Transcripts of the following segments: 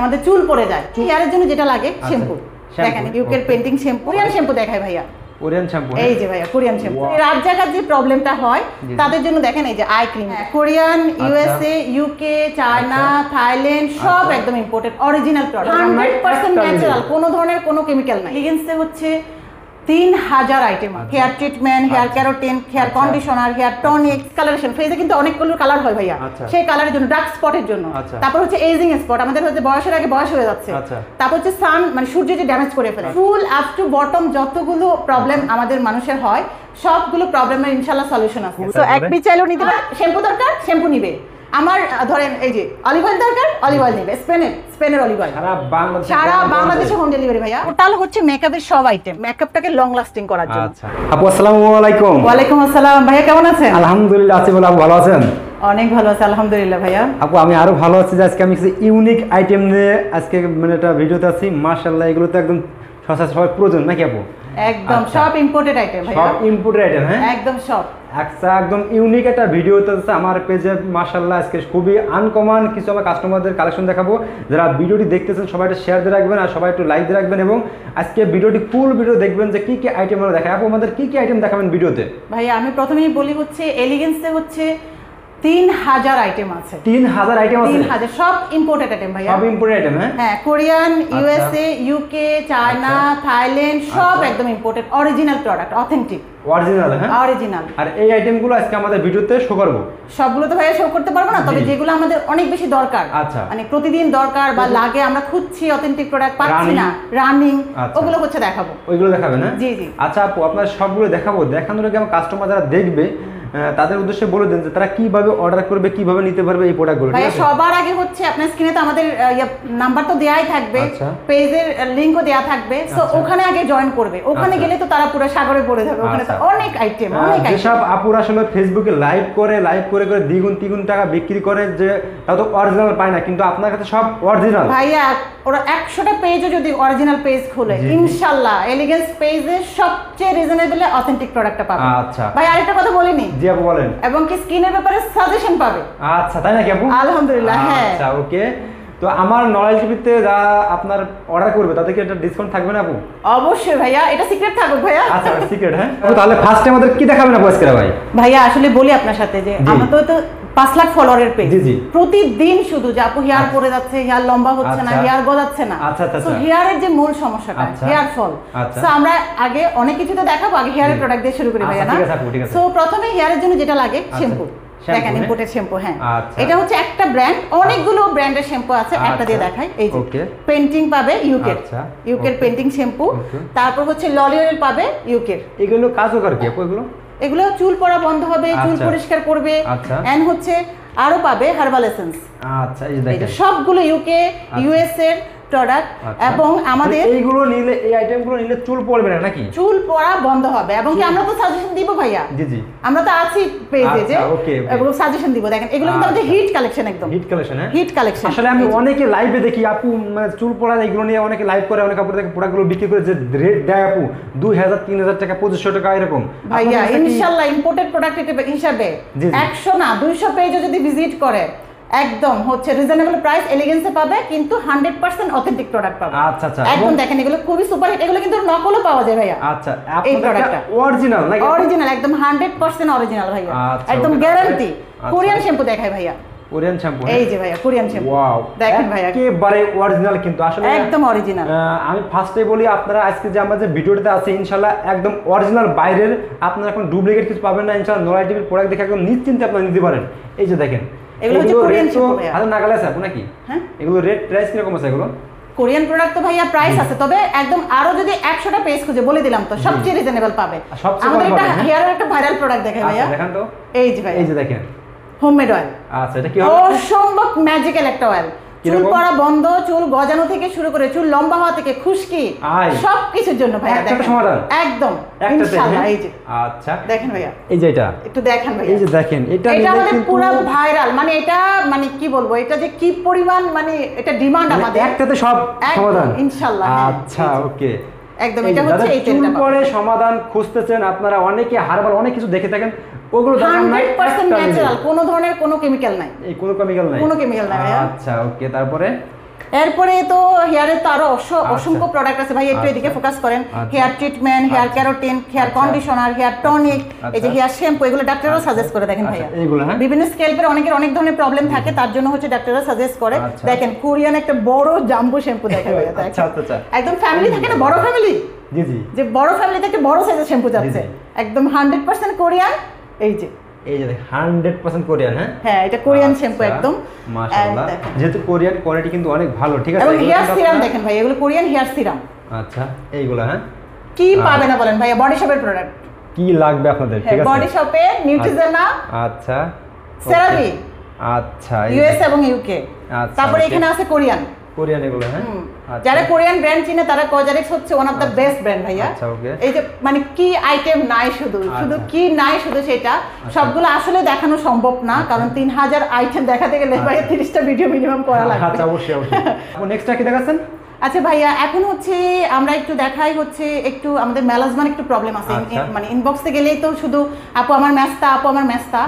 আমাদের চুল পড়ে যায়, হেয়ারের জন্য যেটা লাগে শ্যাম্পু। দেখেন ইউকের পেন্টিং শ্যাম্পু, কোরিয়ান শ্যাম্পু দেখায় ভাইয়া। কোরিয়ান শ্যাম্পু, এই যে ভাইয়া কোরিয়ান শ্যাম্পু। রাত জাগার যে প্রবলেমটা হয় তাদের জন্য দেখেন এই যে eye cream, Korean, USA, UK, China, Thailand সব একদম ইম্পোর্টেড অরিজিনাল প্রোডাক্ট, 100% ন্যাচারাল, কোনো ধরনের কোনো কেমিক্যাল নাই। লিগেন্সে হচ্ছে 3000 item, hair treatment, hair keratin, hair conditioner, hair tonic, colouration. ফেসে কিন্তু অনেকগুলো কালার হয় ভাইয়া, সেই কালারের জন্য, ডার্ক স্পটের জন্য। তারপর হচ্ছে এজিং স্পট, আমাদের হচ্ছে বয়সের আগে বয়স হয়ে যাচ্ছে। তারপর হচ্ছে সান, মানে সূর্য যে ড্যামেজ করে ফেলে। ফুল আপ টু বটম যতগুলো প্রবলেম আমাদের মানুষের হয় সবগুলো প্রবলেমের ইনশাআল্লাহ সলিউশন আছে। তো এক পিস চাইলেও নিতে পারে, শ্যাম্পু দরকার শ্যাম্পু নিবে, আমার ধরেন এই যে অলিভ অয়েল দরকার অলিভ অয়েল নিবে, স্পেনের অলিভ অয়েল, সারা বাংলাদেশে হোম ডেলিভারি ভাইয়া। টোটাল হচ্ছে মেকআপের সব আইটেম, মেকআপটাকে লং লাস্টিং করার জন্য। আচ্ছা আপু আসসালামু আলাইকুম। ওয়ালাইকুম আসসালাম ভাইয়া, কেমন আছেন? আলহামদুলিল্লাহ আছি, বলে আপু ভালো আছেন? অনেক ভালো আছে আলহামদুলিল্লাহ ভাইয়া। আপু আমি আরো ভালো আছি যে আজকে আমি কিছু ইউনিক আইটেম নিয়ে আজকে মানে একটা ভিডিওতে আছি। মাশাআল্লাহ এগুলো তো একদম সবার প্রয়োজন নাকি আপু? একদম সব ইম্পোর্টেড আইটেম ভাইয়া, সব ইম্পোর্টেড আইটেম। হ্যাঁ একদম সব একদম ইউনিক একটা ভিডিওতে আছে আমার পেজে। মাশাআল্লাহ আজকে খুবই আনকমন কিছু আমার কাস্টমারদের কালেকশন দেখাবো। যারা ভিডিওটি দেখতেছেন সবাই একটু শেয়ার দিয়ে রাখবেন আর সবাই একটু লাইক দিয়ে রাখবেন, এবং আজকে ভিডিওটি ফুল ভিডিও দেখবেন যে কি কি আইটেম আমরা দেখাই। আপু আমাদের কি কি আইটেম দেখাবেন ভিডিওতে? ভাইয়া আমি প্রথমেই বলি হচ্ছে এলিগেন্সে হচ্ছে 3000 আইটেম আছে। 3000 আইটেম আছে? 3000 সব ইম্পোর্টেড আইটেম ভাইয়া, সব ইম্পোর্টেড আইটেম। হ্যাঁ Korean, USA, UK, China, Thailand সব একদম imported original product, authentic original. হ্যাঁ অরিজিনাল। আর এই আইটেমগুলো আজকে আমাদের ভিডিওতে শো করব। সবগুলো তো ভাইয়া শো করতে পারবো না, তবে যেগুলো আমাদের অনেক বেশি দরকার, মানে প্রতিদিন দরকার বা লাগে, আমরা খুঁজছি অথেন্টিক প্রোডাক্ট পাচ্ছি না, রানিং, ওগুলো হচ্ছে দেখাবো। ওইগুলো দেখাবেন? হ্যাঁ জি জি। আচ্ছা আপু আপনার সবগুলো দেখাবো, দেখানোর আগে আমার কাস্টমার যারা দেখবে তাদের উদ্দেশ্যে বলে দেন যে তারা কিভাবে অর্ডার করবে, কিভাবে নিতে পারবে এই প্রোডাক্টগুলো। ভাই সবার আগে হচ্ছে আপনার স্ক্রিনে তো আমাদের নাম্বার তো দেয়াই থাকবে, পেজের লিংকও দেয়া থাকবে, সো ওখানে আগে জয়েন করবে। ওখানে গেলে তো তারা পুরো সাগরে পড়ে যাবে, ওখানে তো অনেক আইটেম, অনেক আইটেম। যেসব আপুরা আসলে ফেসবুকে লাইভ করে দ্বিগুণ তিগুণ টাকা বিক্রি করে, যে তাও তো অরিজিনাল পায় না, কিন্তু আপনার কাছে সব অরিজিনাল। ভাইয়া ওরা 100টা পেজও যদি অরিজিনাল পেজ খোলে ইনশাআল্লাহ এলিগেন্স পেজে সবচেয়ে রিজনেবল অথেন্টিক প্রোডাক্টটা পাবে। আচ্ছা ভাই আরেকটা কথা বলিনি? জি আপু বলেন। এবং কি স্কিনের ব্যাপারে সাজেশন পাবে। আচ্ছা তাই নাকি আপু? আলহামদুলিল্লাহ। হ্যাঁ আচ্ছা ওকে। তো আমার নলেজ টিভিতে যারা আপনার অর্ডার করবে তাদেরকে একটা ডিসকাউন্ট থাকবে না আপু? অবশ্যই ভাইয়া, এটা সিক্রেট থাকুক ভাইয়া। আচ্ছা সিক্রেট। হ্যাঁ তাহলে ফার্স্টে আমাদের কি দেখাবেন আপু আজকে? ভাইয়া আসলে বলি আপনার সাথে যে আমরা তো 5 লাখ ফলোয়ারের পেজ, প্রতিদিন শুধু যে আপু হেয়ার পড়ে যাচ্ছে, হেয়ার লম্বা হচ্ছে না, হেয়ার গজাচ্ছে না, তো হেয়ারের যে মূল সমস্যাটা হেয়ার ফল, সো আমরা আগে অনেক কিছু তো দেখাবো, আগে হেয়ারের প্রোডাক্ট দিয়ে শুরু করি ভাইয়া না? সো প্রথমে হেয়ারের জন্য যেটা লাগে শ্যাম্পু, দেখেন ইম্পোর্টেড শ্যাম্পু। হ্যাঁ এটা হচ্ছে একটা ব্র্যান্ড, অনেকগুলো ব্র্যান্ডের শ্যাম্পু আছে, একটা দিয়ে দেখাই। এই যে পেন্টিং পাবে ইউকের পেন্টিং শ্যাম্পু, তারপর হচ্ছে লরিয়েল পাবে ইউকের। এগুলো কার্যকর কি আপু? এগুলো চুল পড়া বন্ধ হবে, চুল পরিষ্কার করবে, এন্ড হচ্ছে আরো পাবে হার্বাল এসেন্স। আচ্ছা এই দেখেন সবগুলো ইউকে ইউএস এর প্রোডাক্ট, এবং আমাদের এইগুলো নিলে, এই আইটেমগুলো নিলে চুল পড়বে না নাকি? চুল পড়া বন্ধ হবে, এবং কি আমরা তো সাজেশন দিব ভাইয়া। জি জি আমরা তো আছি পেজে, যে এগুলো সাজেশন দিব। দেখেন এগুলো কিন্তু আমাদের হিট কালেকশন, একদম হিট কালেকশন। হ্যাঁ হিট কালেকশন। আসলে আমি অনেকে লাইভে দেখি আপু মানে চুল পড়া এগুলো নিয়ে অনেকে লাইভ করে, অনেক আপু দেখে প্রোডাক্টগুলো বিক্রি করে যে রেট দেয় আপু 2000 3000 টাকা 2500 টাকা এরকম। ভাইয়া ইনশাআল্লাহ ইম্পোর্টেড প্রোডাক্ট হিসাবে 100 না 200 পেজও যদি ভিজিট করে একদম হচ্ছে রিজনেবল প্রাইস এলিগেন্সে পাবে, কিন্তু 100% অথেন্টিক প্রোডাক্ট পাবে। আচ্ছা আচ্ছা একদম দেখেন এগুলো খুবই সুপার হিট, এগুলো কিন্তু নকলও পাওয়া যায় ভাইয়া। আচ্ছা এই প্রোডাক্টটা অরিজিনাল নাকি? অরিজিনাল, একদম 100% অরিজিনাল ভাইয়া, একদম গ্যারান্টি। কোরিয়ান শ্যাম্পু দেখাই ভাইয়া, কোরিয়ান শ্যাম্পু। এই যে ভাইয়া কোরিয়ান শ্যাম্পু, ওয়াও দেখেন ভাইয়া একেবারে অরিজিনাল, কিন্তু আসলে একদম অরিজিনাল। আমি ফার্স্টে বলি আপনারা আজকে যে আমরা যে ভিডিওতে আছে ইনশাআল্লাহ একদম অরিজিনাল, বাইরের আপনারা কোনো ডুপ্লিকেট কিছু পাবেন না ইনশাআল্লাহ। নরাই টিভির প্রোডাক্ট দেখে একদম নিশ্চিন্তে আপনারা নিতে পারেন। এই যে দেখেন এগুলো হচ্ছে কোরিয়ান শ্যাম্পু ভাইয়া। আচ্ছা নাগালে আছে আপু নাকি? হ্যাঁ এগুলো রেট প্রাইস কিরকম আছে এগুলো? কোরিয়ান প্রোডাক্ট তো ভাইয়া প্রাইস আছে, তবে একদম আরো যদি 100টা পেজ খুঁজে বলে দিলাম তো সবচেয়ে রিজনেবল পাবে। আমাদের একটা হেয়ারের একটা ভাইরাল প্রোডাক্ট দেখাই ভাইয়া। দেখেন তো এই যে ভাই, এই যে দেখেন হোমমেড অয়েল। আচ্ছা এটা কি অসম্ভব ম্যাজিক্যাল একটা অয়েল, চুল পড়া বন্ধ, চুল গজানো থেকে শুরু করে চুল লম্বা হওয়া থেকে খুশকি সবকিছুর জন্য ভাইয়া একটা সমাধান একদম ইনশাআল্লাহ। এই যে আচ্ছা দেখেন ভাইয়া, এই যে এটা একটু দেখেন ভাইয়া, এই যে দেখেন এটা আমাদের পুরো ভাইরাল, মানে এটা মানে কি বলবো, এটা যে কি পরিমাণ মানে এটা ডিমান্ড আমাদের, একটাতে সব সমাধান ইনশাআল্লাহ। আচ্ছা ওকে একদম এটা হচ্ছে এই তেলটা পরে সমাধান খুঁজতেছেন আপনারা, অনেকে হার্বাল অনেক কিছু দেখে থাকেন, ওগুলো 100% ন্যাচারাল, কোনো ধরনের কোনো কেমিক্যাল নাই। এই কোনো কেমিক্যাল নাই, কোনো কেমিক্যাল নাই। আচ্ছা ওকে তারপরে এরপরে তো হেয়ারের তো আরো অসংখ্য প্রোডাক্ট আছে ভাই, একটু এদিকে ফোকাস করেন। Hair treatment, hair keratin, hair conditioner, hair tonic, এই যে হেয়ার শ্যাম্পু, এগুলো ডাক্তাররা সাজেস্ট করে দেখেন ভাইয়া। বিভিন্ন স্কেল্পের অনেকের অনেক ধরনের প্রবলেম থাকে, তার জন্য হচ্ছে ডাক্তাররা সাজেস্ট করে। দেখেন কোরিয়ান একটা বড় জাম্বো শ্যাম্পু দেখা ভাইয়া, একদম ফ্যামিলি থাকে না, বড় ফ্যামিলি, জি জি, যে বড় ফ্যামিলিতে একটা বড় সাইজের শ্যাম্পু যাচ্ছে, একদম 100% কোরিয়ান। এই যে 100% কোরিয়ান। হ্যাঁ, এটা কোরিয়ান শ্যাম্পু একদম মাশাআল্লাহ, যেহেতু কোরিয়ান কোয়ালিটি কিন্তু অনেক ভালো, ঠিক আছে। এবং হেয়ার সিরাম দেখেন ভাই, এগুলো কোরিয়ান হেয়ার সিরাম। আচ্ছা, এইগুলো হ্যাঁ কি পাবে না বলেন ভাইয়া, বডি শপের প্রোডাক্ট কি লাগবে আপনাদের, ঠিক আছে। বডি শপে নিউট্রিজেনা, আচ্ছা সেরাভি, আচ্ছা, ইউএস এবং ইউকে। তারপরে এখানে আছে কোরিয়ান এগুলো, হ্যাঁ। যারা কোরিয়ান ব্র্যান্ড চিনে তারা কজারিক্স হচ্ছে one of the best brand ভাইয়া। এই যে মানে কি আইটেম নাই, শুধু শুধু সেটা সবগুলো আসলে দেখানো সম্ভব না, কারণ 3000 আইটেম দেখাতে গেলে ভাইয়া 30টা ভিডিও মিনিমাম করা লাগবে। আচ্ছা, অবশ্যই অবশ্যই। নেক্সটটা কি দেখাচ্ছেন? আচ্ছা ভাইয়া, এখন হচ্ছে আমরা একটু দেখাই হচ্ছে একটু আমাদের ম্যালাজমান একটু প্রবলেম আছে, মানে ইনবক্সে গেলেই তো শুধু আপু আমার মেস্তা, আপু আমার মেস্তা,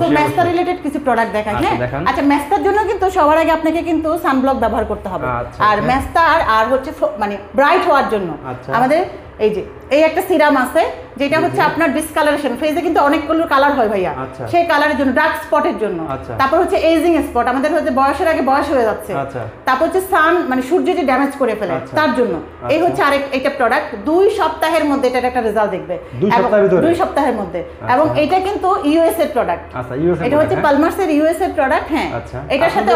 তো মেস্তা রিলেটেড কিছু প্রোডাক্ট দেখাই। হ্যাঁ, আচ্ছা, মেস্তার জন্য কিন্তু সবার আগে আপনাকে কিন্তু সানব্লক ব্যবহার করতে হবে। আর মেস্তা আর হচ্ছে মানে ব্রাইট হওয়ার জন্য আমাদের এই যে এই একটা সিরাম আছে, যেটা হচ্ছে আপনার ডিসকালারেশন, ফেসে কিন্তু অনেকগুলো কালার হয় ভাইয়া, সেই কালারের জন্য, ডার্ক স্পটের জন্য। তারপর হচ্ছে এজিং স্পট, আমাদের হচ্ছে বয়সের আগে বয়স হয়ে যাচ্ছে। তারপর হচ্ছে সান মানে সূর্য যে ড্যামেজ করে ফেলে তার জন্য। এই হচ্ছে আরেক একটা প্রোডাক্ট, 2 সপ্তাহের মধ্যে এটা একটা রেজাল্ট দেখবে, 2 সপ্তাহের মধ্যে। এবং এটা কিন্তু ইউএস এর প্রোডাক্ট, এটা হচ্ছে পালমার্সের ইউএস এর প্রোডাক্ট। হ্যাঁ, এটার সাথে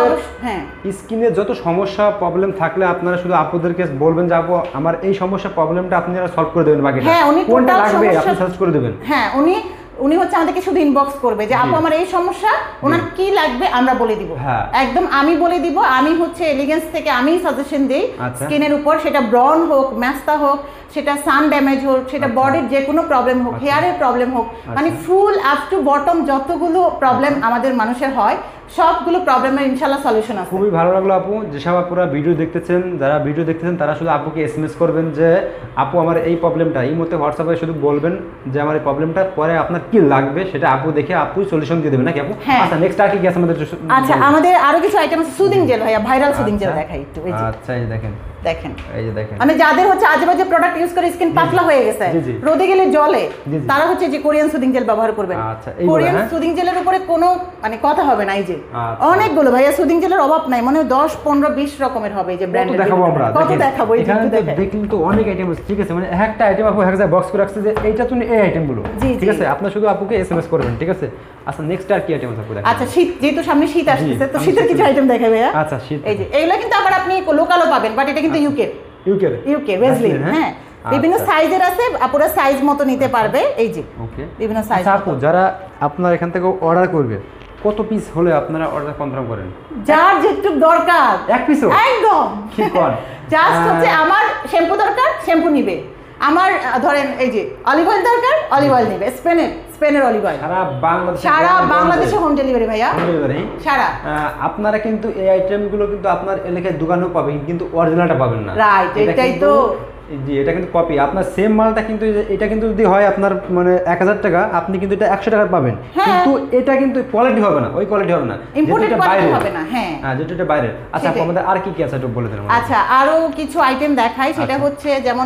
হ্যাঁ, স্কিনে যত সমস্যা প্রবলেম থাকলে আপনারা শুধু আপুদেরকে বলবেন যে আপু আমার এই সমস্যা প্রবলেমটা আপনারা সলভ করে দেবেন, বাকিটা হ্যাঁ উনি কোনটা লাগবে আপনি সার্চ করে দেবেন। হ্যাঁ, উনি হচ্ছে আমাদেরকে শুধু ইনবক্স করবে যে আপু আমার এই সমস্যা, ওনার কি লাগবে আমরা বলে দিব, একদম আমি বলে দিব। আমি হচ্ছে এলিগেন্স থেকে আমি সাজেশন দেই স্কিনের উপর, সেটা ব্রন হোক, ম্যাস্তা হোক, সেটা সান ড্যামেজ হোক, সেটা বডির যে কোনো প্রবলেম হোক, হেয়ারের প্রবলেম হোক, মানে ফুল আপ টু বটম যতগুলো প্রবলেম আমাদের মানুষের হয় সবগুলো প্রবলেমের ইনশাআল্লাহ সলিউশন আছে। খুবই ভালো লাগলো আপু, যেসব আপুরা ভিডিও দেখতেছেন, যারা ভিডিও দেখতেছেন তারা শুধু আপুকে এসএমএস করবেন যে আপু আমার এই প্রবলেমটা, এই মুহূর্তে হোয়াটসঅ্যাপে শুধু বলবেন যে আমার এই প্রবলেমটা, পরে আপনার কি লাগবে সেটা আপু দেখে আপুই সলিউশন দিয়ে দেবেন নাকি আপু? আচ্ছা, নেক্সট আর কি আছে আমাদের? আচ্ছা, আমাদের আরো কিছু আইটেম আছে, সুদিং জেল ভাইয়া, ভাইরাল সুদিং জেল দেখাই একটু। এই যে আচ্ছা, এই দেখেন এই যে দেখেন, মানে যাদের হচ্ছে আজেবাজে প্রোডাক্ট ইউজ করে স্কিন পাতলা হয়ে গেছে, রোদে গেলে জলে, তারা হচ্ছে যে কোরিয়ান সুদিং জেল ব্যবহার করবেন। কোরিয়ান সুদিং জেলের উপরে কোনো মানে কথা হবে না। এই যে অনেকগুলো ভাইয়া সুদিং জেলের অভাব নাই, মানে 10, 15, 20 রকমের হবে। এই যে ব্র্যান্ডের দেখাবো আমরা, কত দেখাবো, এই যে দেখুন তো অনেক আইটেম আছে, ঠিক আছে। মানে একটা আইটেম আপু এক জায়গায় বক্স করে রাখছে যে এইটা তুমি এই আইটেমগুলো, ঠিক আছে। আপনি শুধু আপুকে এসএমএস করবেন, ঠিক আছে। আচ্ছা, নেক্সট আর কি আইটেম আছে আপু? আচ্ছা, শীত যেহেতু সামনে শীত আসছে, তো শীতের কিছু আইটেম দেখাই ভাইয়া। আচ্ছা, শীত, এই যে এইগুলা কিন্তু আবার আপনি লোকালও পাবেন, বাট এটা কিন্তু ইউকে ভেসলিন। হ্যাঁ, বিভিন্ন সাইজের আছে, আপুরা সাইজ মতো নিতে পারবে। এই যে ওকে, বিভিন্ন সাইজ। আপু যারা আপনার এখান থেকে অর্ডার করবে, কত পিস হলে আপনারা অর্ডার কনফার্ম করেন? যার যেটুকু দরকার, এক পিসও একদম কি কোন, জাস্ট হচ্ছে আমার শ্যাম্পু দরকার, শ্যাম্পু নিবে। আমার ধরেন এই যে অলিভ অয়েল দরকার, অলিভ অয়েল নিবে, স্পেনের অলিভ অয়েল। সারা বাংলাদেশে হোম ডেলিভারি ভাইয়া, সারা। আপনারা কিন্তু এই আইটেমগুলো কিন্তু আপনার এলাকায় দোকানেও পাবেন, কিন্তু অরিজিনালটা পাবেন না। রাইট, এটাই তো। জি, এটা কিন্তু কপি। আপনার সেম মালটা কিন্তু এটা কিন্তু যদি হয় আপনার মানে 1000 টাকা, আপনি কিন্তু এটা 100 টাকা পাবেন, কিন্তু এটা কিন্তু কোয়ালিটি হবে না, ওই কোয়ালিটি হবে না, ইম্পোর্টেড কোয়ালিটি হবে না। হ্যাঁ, যেটা বাইরে। আচ্ছা, আমাদের আর কি কি আছে একটু বলে দেন। আচ্ছা, আরো কিছু আইটেম দেখাই, সেটা হচ্ছে যেমন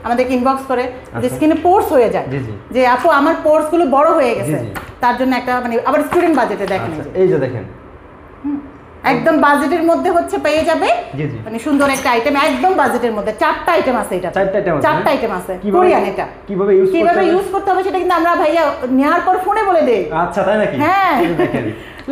আমাদেরকে ইনবক্স করে যে স্কিনে পোরস হয়ে যায়, যে আপু আমার পোরস গুলো বড় হয়ে গেছে, তার জন্য একটা মানে আবার স্টুডেন্ট বাজেটে দেখেন, এই যে দেখেন একদম বাজেটের মধ্যে হচ্ছে পেয়ে যাবে, মানে সুন্দর একটা আইটেম, একদম বাজেটের মধ্যে। 4টা আইটেম আছে, এটা 4টা আইটেম আছে কোরিয়ান। এটা কিভাবে ইউজ করতে হবে সেটা কিন্তু আমরা ভাইয়া নেওয়ার পর ফোনে বলে দেই। আচ্ছা, তাই নাকি? হ্যাঁ,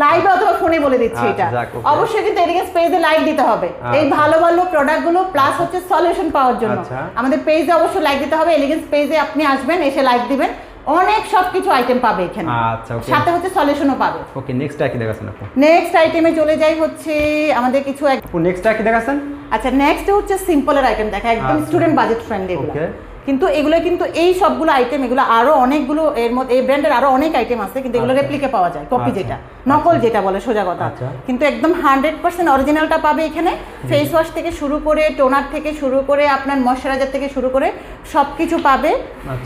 লাইভে অথবা ফোনে বলে দিচ্ছি। এটা অবশ্যই কিন্তু এলিগেন্স পেজে লাইক দিতে হবে, এই ভালো ভালো প্রোডাক্টগুলো প্লাস হচ্ছে সলিউশন পাওয়ার জন্য আমাদের পেজে অবশ্যই লাইক দিতে হবে। এলিগেন্স পেজে আপনি আসবেন, এসে লাইক দিবেন, অনেক সবকিছু আইটেম পাবে এখানে। আচ্ছা, ওকে, সাথে হচ্ছে সলিউশনও পাবে। ওকে, নেক্সট কি দেখাছেন আপু? নেক্সট আইটেমে চলে যাই হচ্ছে আমাদের কিছু নেক্সট কি দেখাছেন? আচ্ছা, নেক্সট হচ্ছে সিম্পলের আইটেম দেখা, একদম স্টুডেন্ট বাজেট ফ্রেন্ডলি এগুলো। কিন্তু এগুলো কিন্তু এই সবগুলো আইটেম, এগুলো আরো অনেকগুলো, এর মধ্যে এই ব্র্যান্ডের আরো অনেক আইটেম আছে, কিন্তু এগুলো রেপ্লিকা পাওয়া যায়, কপি যেটা, নকল যেটা বলে সোজা কথা। কিন্তু একদম 100% অরিজিনালটা পাবে এখানে। ফেস ওয়াশ থেকে শুরু করে, টোনার থেকে শুরু করে, আপনার ময়শ্চারাইজার থেকে শুরু করে সবকিছু পাবে।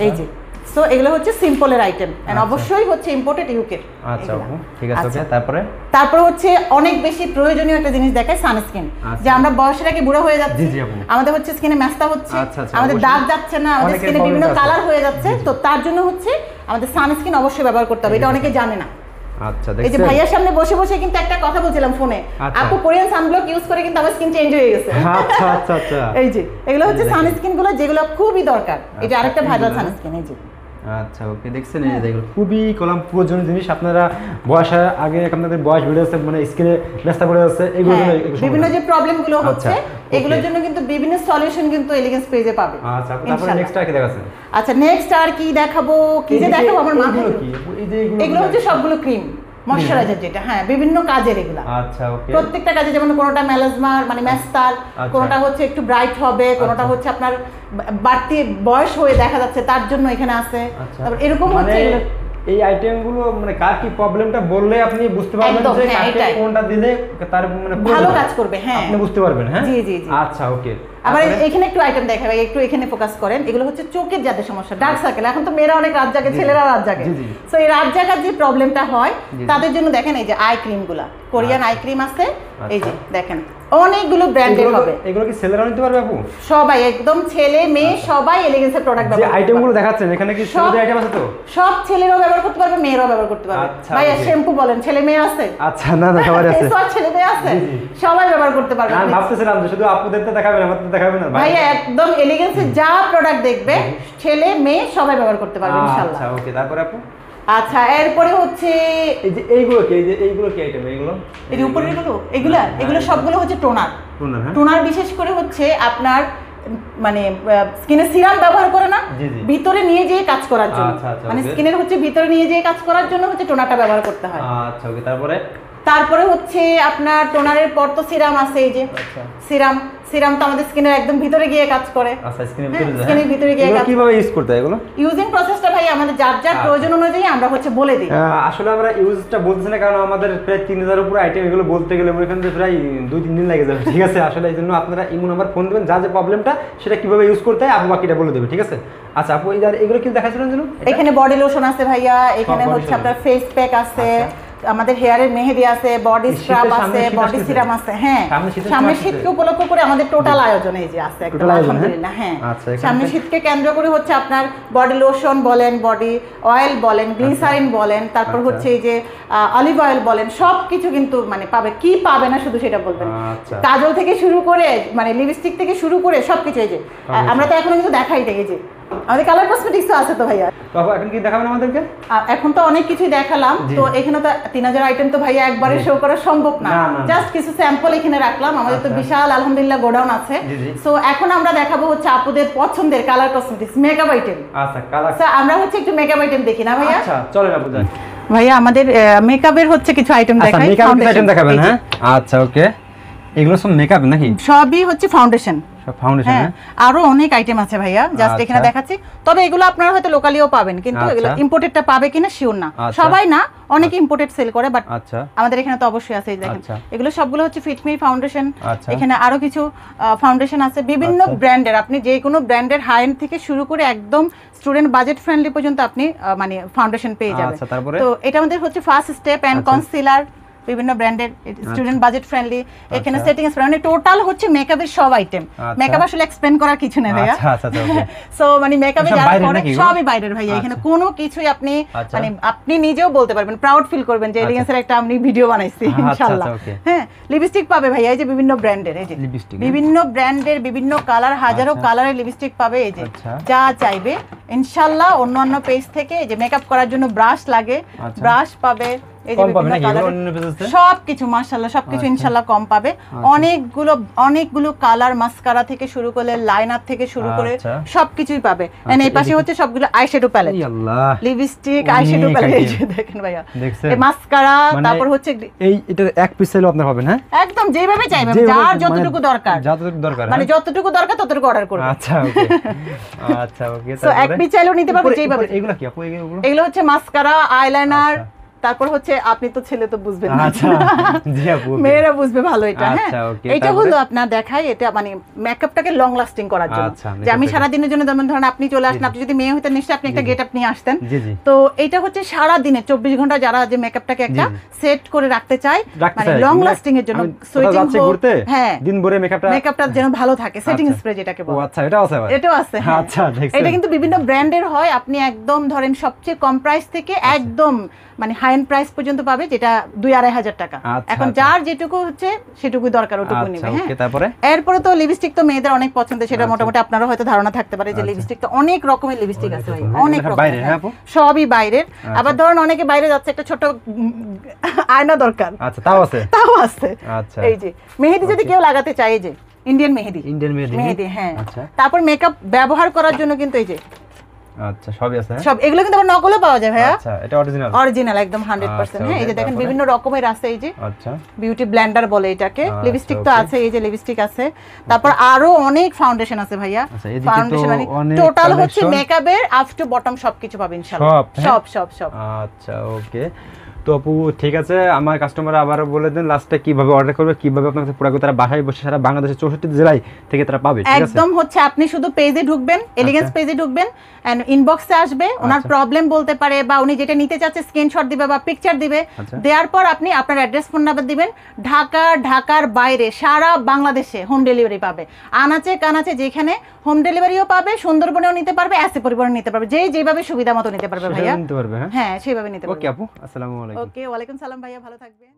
এই যে সো এগুলো হচ্ছে সিম্পলের আইটেম এন্ড অবশ্যই হচ্ছে ইম্পোর্টেড ইউকে। আচ্ছা আপু ঠিক আছে ওকে। তারপর হচ্ছে অনেক বেশি প্রয়োজনীয় একটা জিনিস দেখায় সানস্ক্রিন, যে আমরা বয়সের আগে বুড়ো হয়ে যাচ্ছি, আমাদের হচ্ছে স্কিনে ম্যাস্তা হচ্ছে, আমাদের দাগ যাচ্ছে না, আমাদের স্কিনে বিভিন্ন কালার হয়ে যাচ্ছে, তো তার জন্য হচ্ছে আমাদের সানস্ক্রিন অবশ্যই ব্যবহার করতে হবে, এটা অনেকে জানে না। আচ্ছা এই যে ভাইয়ার সামনে বসে বসে কিন্তু একটা কথা বলছিলাম ফোনে, আপু কোরিয়ান সানব্লক ইউজ করে কিন্তু আমার স্কিন চেঞ্জ হয়ে গেছে। আচ্ছা আচ্ছা আচ্ছা এই যে এগুলো হচ্ছে সানস্ক্রিন গুলো যেগুলো খুবই দরকার, এটা আরেকটা ভাইরাল সানস্ক্রিন। এই যে আচ্ছা ওকে দেখছেন এই দেখুন খুবই কলম প্রয়োজনীয় জিনিস। আপনারা বয়সের আগে আপনাদের বয়স বেড়ে যাচ্ছে, মানে স্কিনে ব্যস্ত পড়ে যাচ্ছে, এগুলো বিভিন্ন যে প্রবলেম গুলো হচ্ছে এগুলোর জন্য কিন্তু বিভিন্ন সলিউশন কিন্তু এলিগেন্স পেজে পাবে। আচ্ছা তারপরে নেক্সট আর কি দেখাচ্ছেন? আচ্ছা নেক্সট আর কি দেখাবো, কি যে দেখাবো আমার মাথায় কি, এই যে এগুলো হচ্ছে সবগুলো ক্রিম ময়শ্চারাইজার, যেটা হ্যাঁ বিভিন্ন কাজের এগুলা। আচ্ছা ওকে প্রত্যেকটা কাজে, যেমন কোনটা মেলাজমার মানে ম্যাস্তার, কোনটা হচ্ছে একটু ব্রাইট হবে, কোনটা হচ্ছে আপনার বাড়তি বয়স হয়ে দেখা যাচ্ছে তার জন্য এখানে আছে। তারপর এরকম হচ্ছে এই আইটেমগুলো মানে কার কি প্রবলেমটা বললে আপনি বুঝতে পারবেন যে কাকে কোনটা দিলে তার মানে ভালো কাজ করবে, হ্যাঁ আপনি বুঝতে পারবেন। হ্যাঁ জি জি জি আচ্ছা ওকে। আবার এখানে একটু আইটেম দেখাবে, একটু এখানে ফোকাস করেন। এগুলো হচ্ছে চোখের যাদের সমস্যা, ডার্ক সার্কেল, এখন তো মেয়েরা অনেক রাত জাগে, ছেলেরা রাত জাগে, সো এই রাত জাগার যে প্রবলেমটা হয় তাদের জন্য দেখেন এই যে আই ক্রিমগুলা, কোরিয়ান আই ক্রিম আছে, এই যে দেখেন অনেকগুলো ব্র্যান্ডের হবে। এগুলো কি ছেলেরা নিতে পারবে আপু? সবাই, একদম ছেলে মেয়ে সবাই এলিগেন্সের প্রোডাক্ট ব্যবহার করতে পারবে। যে আইটেমগুলো দেখাচ্ছেন এখানে কি ছেলেদের আইটেম আছে তো? সব ছেলেরাও ব্যবহার করতে পারবে, মেয়েরাও ব্যবহার করতে পারবে। ভাইয়া শ্যাম্পু বলেন, ছেলে মেয়ে আছে? আচ্ছা না না সবার আছে, সব ছেলে মেয়ে আছে, সবাই ব্যবহার করতে পারবে। আমি ভাবতেছিলাম যে শুধু আপুদেরটা দেখাবেন, আমাদের দেখাবেন না। ভাইয়া একদম এলিগেন্সের যা প্রোডাক্ট দেখবে ছেলে মেয়ে সবাই ব্যবহার করতে পারবে ইনশাআল্লাহ। আচ্ছা ওকে তারপর আপু? আচ্ছা এরপরে হচ্ছে এই যে এইগুলো কি, এই যে এইগুলো কি আইটেম? এইগুলো এই যে উপরে এগুলো সবগুলো হচ্ছে টোনার। টোনার বিশেষ করে হচ্ছে আপনার মানে স্কিনে সিরাম ব্যবহার করে না, ভিতরে নিয়ে যেয়ে কাজ করার জন্য, মানে স্কিনের হচ্ছে ভিতরে নিয়ে যেয়ে কাজ করার জন্য হচ্ছে টোনারটা ব্যবহার করতে হয়। আচ্ছা ওকে। তারপরে হচ্ছে আপনার টোনারের পর তো সিরাম আছে, এই যে সিরাম তো আমাদের স্কিনের একদম ভিতরে গিয়ে কাজ করে। আচ্ছা স্কিনের ভিতরে গিয়ে কাজ। কিভাবে ইউজ করতে হয় এগুলো? ইউজিং প্রসেসটা ভাই আমাদের যার যার প্রয়োজন অনুযায়ী আমরা হচ্ছে বলে দিই। আসলে আমরা ইউজটা বলতেছি না, কারণ আমাদের প্রায় 3000 উপর আইটেম, এগুলো বলতে গেলে ওইখান থেকে প্রায় 2-3 দিন লাগে যাবে, ঠিক আছে? আসলে এই জন্য আপনারা ইমো নাম্বার ফোন দেবেন, যা যে প্রবলেমটা সেটা কিভাবে ইউজ করতে হয় আপু বাকিটা বলে দেবে, ঠিক আছে? আচ্ছা আপু এগুলো কি দেখাচ্ছিলেন যেন? এখানে বডি লোশন আছে ভাইয়া, এখানে হচ্ছে আপনার ফেস প্যাক আছে, আমাদের হেয়ারের মেহেদি আছে, বডি স্ক্রাব আছে, বডি সিরাম আছে। হ্যাঁ সামনের শীতকে উপলক্ষ করে আমাদের টোটাল আয়োজন এই যে আছে একদম আলহামদুলিল্লাহ। হ্যাঁ সামনের শীতকে কেন্দ্র করে হচ্ছে আপনার বডি লোশন বলেন, বডি অয়েল বলেন, গ্লিসারিন বলেন, তারপর হচ্ছে এই যে অলিভ অয়েল বলেন, সবকিছু কিন্তু মানে পাবে। কি পাবে না শুধু সেটা বলবেন, কাজল থেকে শুরু করে মানে লিপস্টিক থেকে শুরু করে সবকিছু। এই যে আমরা তো এখনো কিন্তু দেখাই দেই, এই যে আমাদের কালার কসমেটিক্সও আছে তো ভাইয়া। এখন কি দেখাবেন আমাদেরকে? এখন তো অনেক কিছুই দেখালাম, তো এখানে তো 3000 আইটেম তো ভাইয়া একবারে শো করা সম্ভব না, জাস্ট কিছু স্যাম্পল এখানে রাখলাম। আমাদের তো বিশাল আলহামদুলিল্লাহ গোডাউন আছে। সো এখন আমরা দেখাবো হচ্ছে আপুদের পছন্দের কালার কসমেটিক্স মেকআপ আইটেম। আচ্ছা কালার, আমরা হচ্ছে একটু মেকআপ আইটেম দেখি না ভাইয়া? আচ্ছা চলেন আপু যাই। ভাইয়া আমাদের মেকআপের হচ্ছে কিছু আইটেম দেখাই। মেকআপ আইটেম দেখাবেন? হ্যাঁ আচ্ছা ওকে। এগুলো সব মেকআপ নাকি? সবই হচ্ছে ফাউন্ডেশন। ফাউন্ডেশন আরো অনেক আইটেম আছে ভাইয়া, জাস্ট এখানে দেখাচ্ছি। তবে এগুলো আপনারা হয়তো লোকালিও পাবেন, কিন্তু এগুলো ইম্পোর্টেডটা পাবে কিনা শিওর না। সবাই না, অনেকে ইম্পোর্টেড সেল করে, বাট আমাদের এখানে তো অবশ্যই আছে। দেখেন এগুলো সবগুলো হচ্ছে ফিটমি ফাউন্ডেশন। এখানে আরো কিছু ফাউন্ডেশন আছে বিভিন্ন ব্র্যান্ডের, আপনি যে কোনো ব্র্যান্ডের হাই এন্ড থেকে শুরু করে একদম স্টুডেন্ট বাজেট ফ্রেন্ডলি পর্যন্ত আপনি মানে ফাউন্ডেশন পেয়ে যাবেন। তো এটা আমাদের হচ্ছে ফার্স্ট স্টেপ এন্ড কনসিলার, বিভিন্ন ব্র্যান্ডের, স্টুডেন্ট বাজেট ফ্রেন্ডলি। এখানে সেটিং স্প্রে, মানে টোটাল হচ্ছে মেকআপের সব আইটেম। মেকআপ আসলে এক্সপ্লেইন করার কিছু নেই ভাইয়া। সো মানে মেকআপে যারা করে সবই বাইরের ভাইয়া। এখানে কোনো কিছুই আপনি মানে আপনি নিজেও বলতে পারবেন, প্রাউড ফিল করবেন যে এলিগেন্সের একটা আমি ভিডিও বানাইছি ইনশাআল্লাহ। হ্যাঁ লিপস্টিক পাবে ভাইয়া, এই যে বিভিন্ন ব্র্যান্ডের, এই যে বিভিন্ন ব্র্যান্ডের বিভিন্ন কালার, হাজারো কালারের লিপস্টিক পাবে। এই যে যা চাইবে ইনশাআল্লাহ। অন্যান্য পেজ থেকে এই যে মেকআপ করার জন্য ব্রাশ লাগে, ব্রাশ পাবে। সবকিছু মাশাআল্লাহ সবকিছু ইনশাআল্লাহ কম পাবে। অনেকগুলো কালার, মাস্কারা থেকে শুরু করে লাইনার থেকে শুরু করে সবকিছুই পাবে। এই পাশে হচ্ছে সবগুলো eyeshadow palette, lipstick, eyeshadow palette. দেখেন ভাইয়া এই মাস্কারা, তারপর হচ্ছে এই এটা এক পিস চাইলেও আপনার হবে না, একদম যেভাবে চাইবেন, যার যতটুকু দরকার মানে যতটুকু দরকার ততটুকু অর্ডার করুন। আচ্ছা ওকে আচ্ছা ওকে। সো এক পিস চাইলেও নিতে পারবে যেভাবে। এগুলো কি আপু? এগুলো হচ্ছে মাস্কারা, আইলাইনার, তারপর হচ্ছে আপনি তো ছেলে তো বুঝবেন, আচ্ছা জি আপু, মেয়েরা বুঝবে ভালো এটা। হ্যাঁ আচ্ছা ওকে, এটা হলো আপনার দেখাই, এটা মানে মেকআপটাকে লং লাস্টিং করার জন্য, যে আমি সারা দিনের জন্য, যেমন ধরেন আপনি চলে আসেন, আপনি যদি মেয়ে হইতেন নিশ্চয়ই আপনি একটা গেটআপ নিয়ে আসতেন। তো এটা হচ্ছে সারা দিনে 24 ঘন্টা যারা যে মেকআপটাকে একটা সেট করে রাখতে চায়, মানে লং লাস্টিং এর জন্য, সুইটিং করতে, হ্যাঁ দিনভরে মেকআপটা যেন ভালো থাকে, সেটিং স্প্রে যেটাকে বলে। আচ্ছা এটাও আছে, এটাও আছে। আচ্ছা এটা কিন্তু বিভিন্ন ব্র্যান্ডের হয়, আপনি একদম ধরেন সবচেয়ে কম প্রাইস থেকে একদম মানে হাই এন্ড প্রাইস পর্যন্ত পাবে, যেটা 2-2,500 টাকা। এখন যার যেটুকু হচ্ছে সেটুকুই দরকার ওটুকু নেবে। হ্যাঁ এরপরে তো লিপস্টিক তো মেয়েদের অনেক পছন্দের, সেটা মোটামুটি আপনারও হয়তো ধারণা থাকতে পারে যে লিপস্টিক তো অনেক রকমের লিপস্টিক আছে ভাই, অনেক রকমের, সবই বাইরের। আবার ধরুন অনেকে বাইরে যাচ্ছে, একটা ছোট আয়না দরকার, আচ্ছা তাও আছে। আচ্ছা এই যে মেহেদি যদি কেউ লাগাতে চায়, এই যে ইন্ডিয়ান মেহেদি, হ্যাঁ। তারপর মেকআপ ব্যবহার করার জন্য কিন্তু এই যে আচ্ছা সবই আছে, সব এগুলো কিন্তু আবার নকলও পাওয়া যায় ভাইয়া। আচ্ছা এটা অরিজিনাল একদম 100%। হ্যাঁ এই যে দেখেন বিভিন্ন রকমের আছে, এই যে আচ্ছা বিউটি ব্লেন্ডার বলে এটাকে। লিপস্টিক তো আছে, এই যে লিপস্টিক আছে, তারপর আরো অনেক ফাউন্ডেশন আছে ভাইয়া। ফাউন্ডেশন মানে টোটাল হচ্ছে মেকআপের আপ টু বটম সবকিছু পাবেন ইনশাআল্লাহ, সব। আচ্ছা ওকে, তো আপু ঠিক আছে, আমার কাস্টমার আবার বলে দেন লাস্টে কিভাবে অর্ডার করবে, কিভাবে আপনার কাছে প্রোডাক্ট তারা বাসায় বসে সারা বাংলাদেশের 64 জেলায় থেকে তারা পাবে। ঠিক আছে একদম হচ্ছে আপনি শুধু পেজে ঢুকবেন, এলিগেন্স পেজে ঢুকবেন, এন্ড ইনবক্সে আসবে, ওনার প্রবলেম বলতে পারে বা উনি যেটা নিতে চাচ্ছে স্ক্রিনশট দিবে বা পিকচার দিবে, দেওয়ার পর আপনি আপনার অ্যাড্রেস ফোন নাম্বার দিবেন, ঢাকার বাইরে সারা বাংলাদেশে হোম ডেলিভারি পাবে, আনাচে কানাচে যেখানে হোম ডেলিভারিও পাবে, সুন্দরবনেও নিতে পারবে, এসে পরিবহন নিতে পারবে, যেভাবে সুবিধা মতো নিতে পারবে ভাইয়া। হ্যাঁ সেইভাবে নিতে পারবে। ওকে আপু আসসালামু আলাইকুম। ওকে ওয়ালাইকুম সালাম ভাইয়া, ভালো থাকবেন।